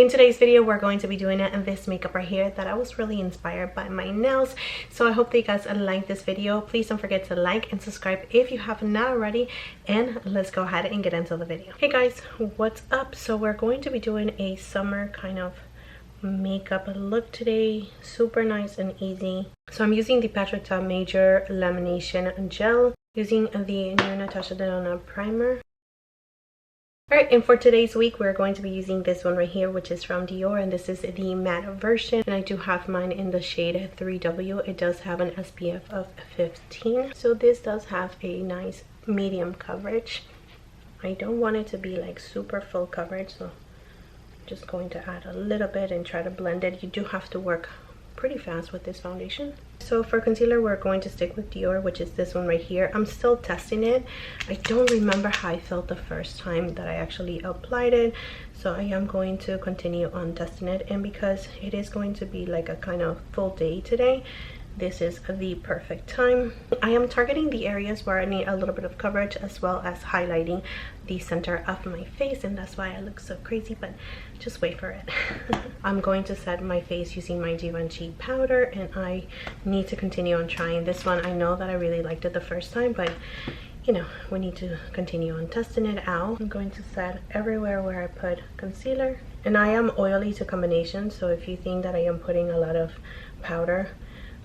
In today's video, we're going to be doing this makeup right here that I was really inspired by my nails. So I hope that you guys like this video. Please don't forget to like and subscribe if you have not already. And let's go ahead and get into the video. Hey guys, what's up? So we're going to be doing a summer kind of makeup look today. Super nice and easy. So I'm using the Patrick Ta Major Lamination Gel, using the new Natasha Denona primer. Alright, and for today's week, we're going to be using this one right here, which is from Dior, and this is the matte version. And I do have mine in the shade 3W. It does have an SPF of 15. So this does have a nice medium coverage. I don't want it to be like super full coverage, so I'm just going to add a little bit and try to blend it. You do have to work pretty fast with this foundation. So for concealer, we're going to stick with Dior, which is this one right here. I'm still testing it. I don't remember how I felt the first time that I actually applied it, so I am going to continue on testing it. And because it is going to be like a kind of full day today, this is the perfect time. I am targeting the areas where I need a little bit of coverage, as well as highlighting the center of my face, and that's why I look so crazy, but just wait for it. I'm going to set my face using my Givenchy powder, and I need to continue on trying this one. I know that I really liked it the first time, but you know, we need to continue on testing it out. I'm going to set everywhere where I put concealer, and I am oily to combination, so if you think that I am putting a lot of powder,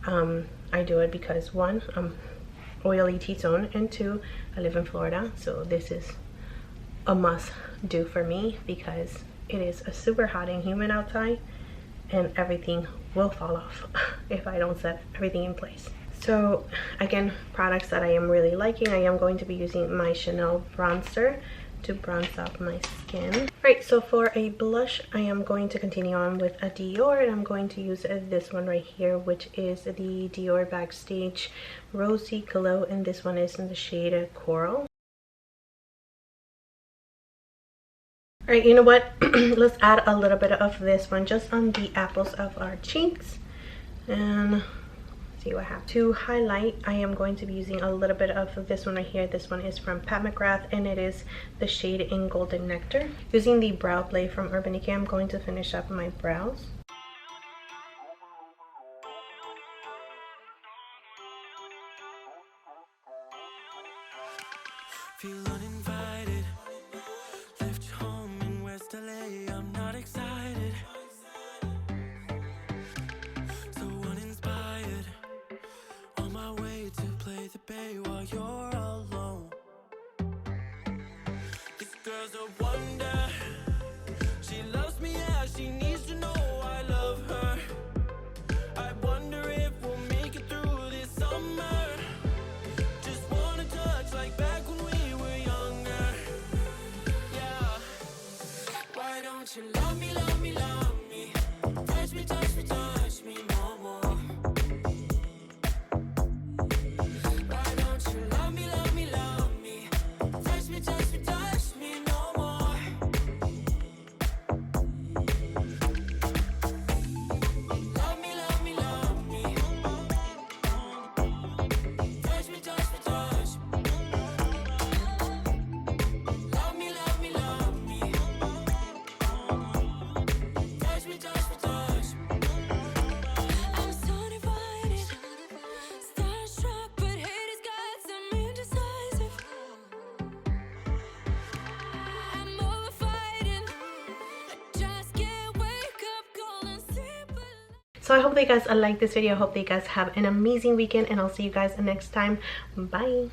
I do it because one, I'm oily T-zone, and two, I live in Florida, so this is a must do for me because it is super hot and humid outside, and everything will fall off if I don't set everything in place. So again, products that I am really liking, I am going to be using my Chanel bronzer to bronze up my skin. Right, so for a blush, I am going to continue on with a Dior, and I'm going to use this one right here, which is the Dior Backstage Rosy Glow, and this one is in the shade Coral. Alright, you know what? Let's add a little bit of this one just on the apples of our cheeks and see what happens. To highlight, I am going to be using a little bit of this one right here. This one is from Pat McGrath, and it is the shade in Golden Nectar. Using the brow blade from Urban Decay, I'm going to finish up my brows. Feel uninvited, left home in West LA, I'm not excited, so uninspired, on my way to play the bay while you're alone. This girl's a wonder, she loves me, yeah, she needs to know I love her. I wonder if we'll make it through this summer, just wanna touch like back when we were younger, yeah. Why don't you love me, love me, love me, touch me, touch me, touch me no more. Why don't you love me, love me, love me, touch me, touch me, touch me no more. Love me, love me, love me, touch me, touch me, touch me. Love me, love me, love me, touch me, touch me, touch me. I'm so divided, starstruck, but haters got some indecisive. I'm over fighting, I just can't wake up cold and sleep alone. So I hope that you guys like this video. I hope that you guys have an amazing weekend, and I'll see you guys next time. Bye.